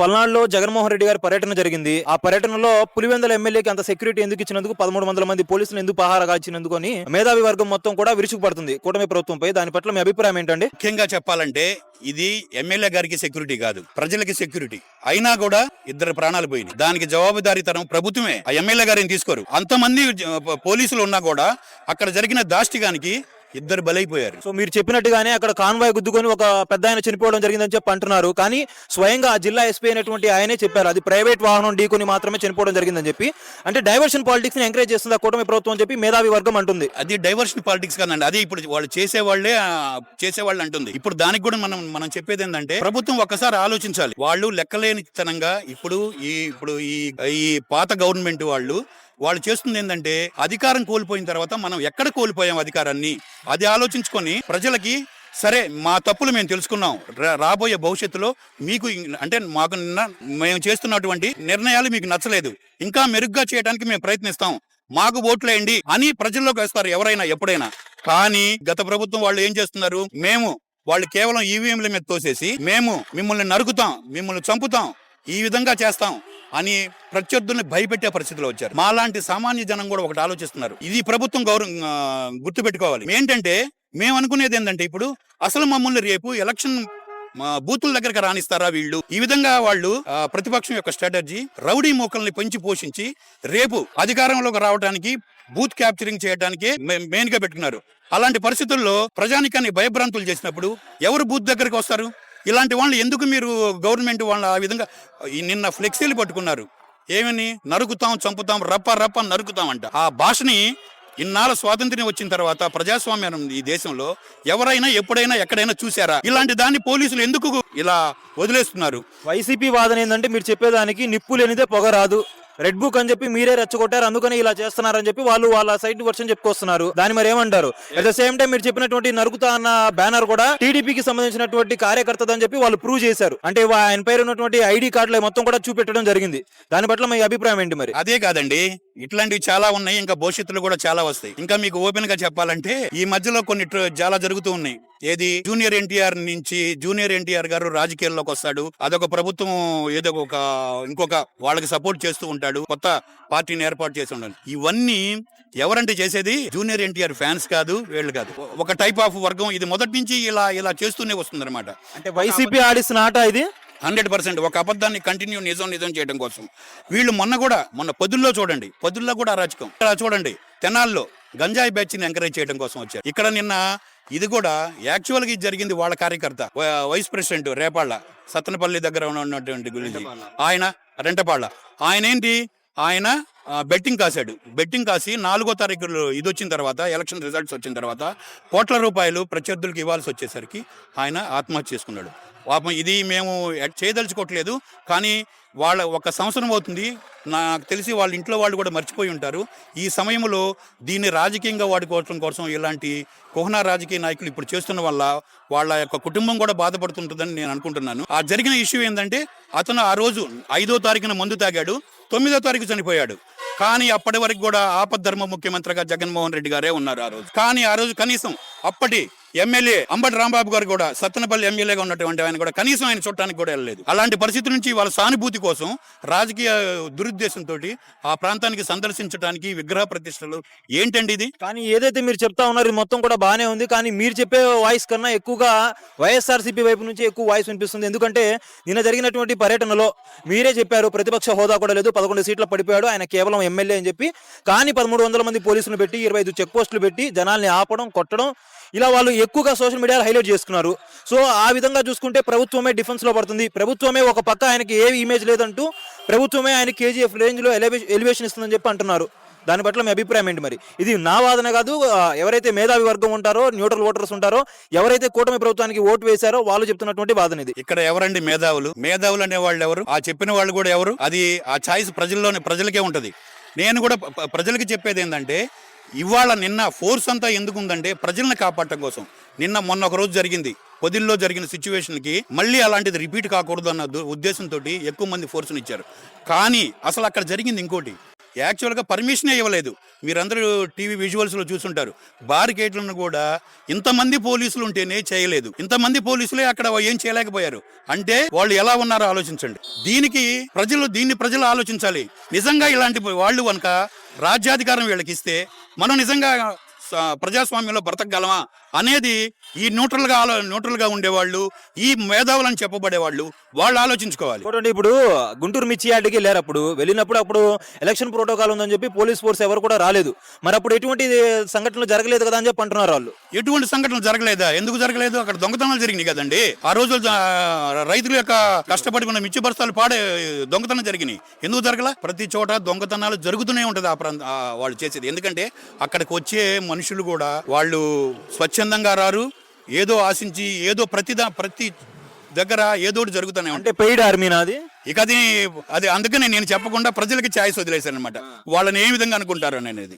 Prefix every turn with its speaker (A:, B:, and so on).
A: పల్నాడులో జగన్మోహన్ రెడ్డి గారి పర్యటన జరిగింది. ఆ పర్యటనలో పులివెందుల ఎమ్మెల్యేకి అంత సెక్యూరిటీ ఎందుకు ఇచ్చినందుకు, 1300 మంది పోలీసులు ఎందుకు పహారాగా ఇచ్చినందుకు అని మేధావి వర్గం మొత్తం కూడా విరుచుకుపడుతుంది కూటమి ప్రభుత్వంపై. దాని పట్ల మీ అభిప్రాయం ఏంటండి?
B: ముఖ్యంగా చెప్పాలంటే ఇది ఎమ్మెల్యే గారికి సెక్యూరిటీ కాదు, ప్రజలకి సెక్యూరిటీ. అయినా కూడా ఇద్దరు ప్రాణాలు పోయినాయి. దానికి జవాబుదారీతనం ప్రభుత్వమే. ఆ ఎమ్మెల్యే గారిని తీసుకోరు. అంతమంది పోలీసులు ఉన్నా కూడా అక్కడ జరిగిన దాష్టికానికి ఇద్దరు బలైపోయారు.
A: సో మీరు చెప్పినట్టుగానే అక్కడ కాన్వాయ్ గుద్దుకొని ఒక పెద్ద ఆయన చనిపోవడం జరిగిందని చెప్పి అంటున్నారు. కానీ స్వయంగా ఆ జిల్లా ఎస్పీ అయినటువంటి ఆయనే చెప్పారు అది ప్రైవేట్ వాహనం ఢీకొని మాత్రమే చనిపోవడం జరిగిందని చెప్పి. అంటే డైవర్షన్ పాలిటిక్స్ ని ఎంకరేజ్ చేస్తుంది ఆ కూటమి ప్రభుత్వం అని చెప్పి మేధావి వర్గం అంటుంది.
B: అది డైవర్షన్ పాలిటిక్స్ కాదండి, అది ఇప్పుడు వాళ్ళు చేసేవాళ్ళు అంటుంది. ఇప్పుడు దానికి కూడా మనం చెప్పేది ఏంటంటే ప్రభుత్వం ఒక్కసారి ఆలోచించాలి. వాళ్ళు లెక్కలేనితనంగా ఇప్పుడు ఈ పాత గవర్నమెంట్ వాళ్ళు చేస్తుంది ఏంటంటే అధికారం కోల్పోయిన తర్వాత మనం ఎక్కడ కోల్పోయాం అధికారాన్ని అది ఆలోచించుకొని ప్రజలకి సరే మా తప్పులు మేము తెలుసుకున్నాం, రాబోయే భవిష్యత్తులో మీకు అంటే మేము చేస్తున్నటువంటి నిర్ణయాలు మీకు నచ్చలేదు, ఇంకా మెరుగ్గా చేయడానికి మేము ప్రయత్నిస్తాం, మాకు ఓట్లేయండి అని ప్రజల్లోకి వేస్తారు ఎవరైనా ఎప్పుడైనా. కానీ గత ప్రభుత్వం వాళ్ళు ఏం చేస్తున్నారు, వాళ్ళు కేవలం ఈవీఎంల మీద తోసేసి మేము మిమ్మల్ని నరుకుతాం, మిమ్మల్ని చంపుతాం, ఈ విధంగా చేస్తాం అని ప్రత్యర్థుల్ని భయపెట్టే పరిస్థితిలో వచ్చారు. మాలాంటి సామాన్య జనం కూడా ఒకటి ఆలోచిస్తున్నారు. ఇది ప్రభుత్వం గుర్తుపెట్టుకోవాలి. ఏంటంటే మేము అనుకునేది ఏంటంటే ఇప్పుడు అసలు మమ్మల్ని రేపు ఎలక్షన్ బూతుల దగ్గరకు రాణిస్తారా వీళ్ళు? ఈ విధంగా వాళ్ళు ప్రతిపక్షం యొక్క స్ట్రాటజీ రౌడీ మోకల్ని పెంచి పోషించి రేపు అధికారంలోకి రావడానికి బూత్ క్యాప్చరింగ్ చేయడానికి మెయిన్ గా పెట్టుకున్నారు. అలాంటి పరిస్థితుల్లో ప్రజానికాన్ని భయభ్రాంతులు చేసినప్పుడు ఎవరు బూత్ దగ్గరకు వస్తారు? ఇలాంటి వాళ్ళు ఎందుకు మీరు గవర్నమెంట్ వాళ్ళు ఆ విధంగా నిన్న ఫ్లెక్సీలు పట్టుకున్నారు, ఏమని నరుకుతాం, చంపుతాం, రప్ప నరుకుతాం అంట. ఆ భాషని ఇన్నాళ్ళ స్వాతంత్ర్యం వచ్చిన తర్వాత ప్రజాస్వామ్యం ఈ దేశంలో ఎవరైనా ఎప్పుడైనా ఎక్కడైనా చూసారా? ఇలాంటి దాన్ని పోలీసులు ఎందుకు ఇలా వదిలేస్తున్నారు?
A: వైసీపీ వాదన ఏంటంటే మీరు చెప్పేదానికి నిప్పు లేనిదే పొగ రాదు, రెడ్ బుక్ అని చెప్పి మీరే రెచ్చగొట్టారు అందుకని ఇలా చేస్తున్నారని చెప్పి వాళ్ళు వాళ్ళ సైడ్ వర్షన్ చెప్పుకొస్తున్నారు. దాన్ని మరి ఏమంటారు? అట్ ద సేమ్ టైం మీరు చెప్పినటువంటి నరుకుతా అన్న బ్యానర్ కూడా టీడీపీకి సంబంధించినటువంటి కార్యకర్తదని చెప్పి వాళ్ళు ప్రూవ్ చేశారు. అంటే ఆయన పేరు ఉన్నటువంటి ఐడి కార్డులు మొత్తం కూడా చూపెట్టడం జరిగింది. దాని పట్ల మీ అభిప్రాయం ఏంటి? మరి
B: అదే కాదండి, ఇట్లాంటివి చాలా ఉన్నాయి, ఇంకా భవిష్యత్తులో కూడా చాలా వస్తాయి. ఇంకా మీకు ఓపెన్ గా చెప్పాలంటే ఈ మధ్యలో కొన్ని చాలా జరుగుతూ ఉన్నాయి. ఏది జూనియర్ ఎన్టీఆర్ గారు రాజకీయాల్లోకి వస్తాడు, అదొక ప్రభుత్వం ఏదో ఇంకొక వాళ్ళకి సపోర్ట్ చేస్తూ ఉంటాడు, కొత్త పార్టీని ఏర్పాటు చేసి ఉండాలి. ఇవన్నీ ఎవరంటే చేసేది జూనియర్ ఎన్టీఆర్ ఫ్యాన్స్ కాదు, వీళ్ళు కాదు, ఒక టైప్ ఆఫ్ వర్గం. ఇది మొదటి నుంచి ఇలా చేస్తూనే వస్తుంది అనమాట.
A: అంటే వైసీపీ ఆడిస్తున్న ఆట ఇది
B: 100%. ఒక అబద్ధాన్ని కంటిన్యూ నిజం చేయడం కోసం వీళ్ళు మొన్న పొద్దుల్లో చూడండి, పొద్దుల్లో కూడా అరాచకం. చూడండి తెనాల్లో గంజాయి బ్యాచ్ ని ఎంకరేజ్ చేయడం కోసం వచ్చారు. ఇక్కడ నిన్న ఇది కూడా యాక్చువల్గా ఇది జరిగింది వాళ్ళ కార్యకర్త వైస్ ప్రెసిడెంట్ రేపాళ్ళ సత్తనపల్లి దగ్గర ఉన్నటువంటి గురించి ఆయన రెంటపాళ్ళ ఆయన బెట్టింగ్ కాశాడు. బెట్టింగ్ కాసి 4వ తారీఖు ఇది వచ్చిన తర్వాత ఎలక్షన్ రిజల్ట్స్ వచ్చిన తర్వాత కోట్ల రూపాయలు ప్రత్యర్థులకు ఇవ్వాల్సి వచ్చేసరికి ఆయన ఆత్మహత్య చేసుకున్నాడు. పాపం ఇది మేము చేయదలుచుకోవట్లేదు, కానీ వాళ్ళ 1 సంవత్సరం అవుతుంది, నాకు తెలిసి వాళ్ళ ఇంట్లో వాళ్ళు కూడా మర్చిపోయి ఉంటారు. ఈ సమయంలో దీన్ని రాజకీయంగా వాడుకోవడం కోసం ఇలాంటి కుహనా రాజకీయ నాయకులు ఇప్పుడు చేస్తున్న వల్ల వాళ్ళ యొక్క కుటుంబం కూడా బాధపడుతుంటుందని నేను అనుకుంటున్నాను. ఆ జరిగిన ఇష్యూ ఏంటంటే అతను ఆ రోజు 5వ తారీఖున మందు తాగాడు, 9వ తారీఖు చనిపోయాడు. కానీ అప్పటి వరకు కూడా ఆపద్ధర్మ ముఖ్యమంత్రిగా జగన్మోహన్ రెడ్డి గారే ఉన్నారు ఆ రోజు. కానీ ఆ రోజు కనీసం అప్పటి ఎమ్మెల్యే అంబటి రాంబాబు గారు కూడా సత్తెనపల్లి ఎమ్మెల్యేగా ఉన్నటువంటి ఆయన కూడా కనీసం ఆయన చూడటానికి కూడా వెళ్ళలేదు. అలాంటి పరిస్థితి నుంచి వాళ్ళ సానుభూతి కోసం రాజకీయ దురుద్దేశంతో ఆ ప్రాంతానికి సందర్శించడానికి విగ్రహ ప్రతిష్టలు ఏంటండి ఇది?
A: కానీ ఏదైతే మీరు చెప్తా ఉన్నారు ఇది మొత్తం కూడా బాగానే ఉంది, కానీ మీరు చెప్పే వాయిస్ కన్నా ఎక్కువగా వైఎస్ఆర్సీపీ వైపు నుంచి ఎక్కువ వాయిస్ వినిపిస్తుంది. ఎందుకంటే నిన్న జరిగినటువంటి పర్యటనలో మీరే చెప్పారు ప్రతిపక్ష హోదా కూడా లేదు, 11 సీట్లు పడిపోయాడు, ఆయన కేవలం ఎమ్మెల్యే అని చెప్పి. కానీ 1300 మంది పోలీసులు పెట్టి 25 చెక్ పోస్టులు పెట్టి జనాల్ని ఆపడం, కొట్టడం, ఇలా వాళ్ళు ఎక్కువగా సోషల్ మీడియాలో హైలైట్ చేసుకున్నారు. సో ఆ విధంగా చూసుకుంటే ప్రభుత్వమే డిఫెన్స్ లో పడుతుంది, ప్రభుత్వమే ఒక పక్క ఆయనకి ఏ ఇమేజ్ లేదంటూ ప్రభుత్వమే ఆయన కేజీఎఫ్ రేంజ్ లో ఎలివేషన్ ఇస్తుందని చెప్పి అంటున్నారు. దాని పట్ల మీ అభిప్రాయం ఏంటి? మరి ఇది నా వాదన కాదు, ఎవరైతే మేధావి వర్గం ఉంటారో, న్యూట్రల్ ఓటర్స్ ఉంటారో, ఎవరైతే కూటమి ప్రభుత్వానికి ఓటు వేశారో వాళ్ళు చెప్తున్నటువంటి వాదన ఇది.
B: ఇక్కడ ఎవరండి మేధావులు అనే వాళ్ళు ఎవరు? ఆ చెప్పిన వాళ్ళు కూడా ఎవరు? అది ఆ ఛాయిస్ ప్రజలకే ఉంటది. నేను కూడా ప్రజలకి చెప్పేది ఏంటంటే ఇవాళ నిన్న ఫోర్స్ అంతా ఎందుకు ఉందంటే ప్రజల్ని కాపాడటం కోసం. మొన్న ఒక రోజు జరిగింది, పొదిల్లో జరిగిన సిచ్యువేషన్కి మళ్ళీ అలాంటిది రిపీట్ కాకూడదు అన్న ఉద్దేశంతో ఎక్కువ మంది ఫోర్స్ని ఇచ్చారు. కానీ అసలు అక్కడ జరిగింది ఇంకోటి, యాక్చువల్గా పర్మిషనే ఇవ్వలేదు. మీరందరూ టీవీ విజువల్స్లో చూసుంటారు. బారికేట్లను కూడా ఇంతమంది పోలీసులు ఉంటేనే చేయలేదు. ఇంతమంది పోలీసులే అక్కడ ఏం చేయలేకపోయారు అంటే వాళ్ళు ఎలా ఉన్నారో ఆలోచించండి. దీన్ని ప్రజలు ఆలోచించాలి. నిజంగా ఇలాంటి వాళ్ళు కనుక రాజ్యాధికారం వీళ్ళకి ఇస్తే మనం నిజంగా ప్రజాస్వామ్యంలో బ్రతకగలమా అనేది ఈ న్యూట్రల్ గా ఉండేవాళ్ళు, ఈ మేధావులని చెప్పబడేవాళ్ళు వాళ్ళు ఆలోచించుకోవాలి.
A: చూడండి, ఇప్పుడు గుంటూరు మిర్చి యార్డ్కి వెళ్ళారు. అప్పుడు ఎలక్షన్ ప్రోటోకాల్ ఉందని చెప్పి పోలీస్ ఫోర్స్ ఎవరు కూడా రాలేదు. మరి అప్పుడు ఎటువంటి సంఘటనలు జరగలేదు కదా అని చెప్పి అంటున్నారు వాళ్ళు.
B: ఎటువంటి సంఘటనలు జరగలేదా? ఎందుకు జరగలేదు? అక్కడ దొంగతనాలు జరిగినాయి కదండి. ఆ రోజు రైతుల యొక్క కష్టపడి మన మిర్చి బస్తాలు దొంగతనం జరిగినాయి. ఎందుకు జరగల? ప్రతి చోట దొంగతనాలు జరుగుతూనే ఉంటది వాళ్ళు చేసేది. ఎందుకంటే అక్కడికి వచ్చే మనుషులు కూడా వాళ్ళు స్వచ్ఛందంగా రారు, ఏదో ఆశించి ఏదో ప్రతి దగ్గర ఏదో ఒకటి జరుగుతూనే
A: అంటే పెయిడ్ ఆర్మీనా అది?
B: ఇక అది అందుకనే నేను చెప్పకుండా ప్రజలకి ఛాయిస్ వదిలేశాను అనమాట. వాళ్ళని ఏ విధంగా అనుకుంటారు అనేది.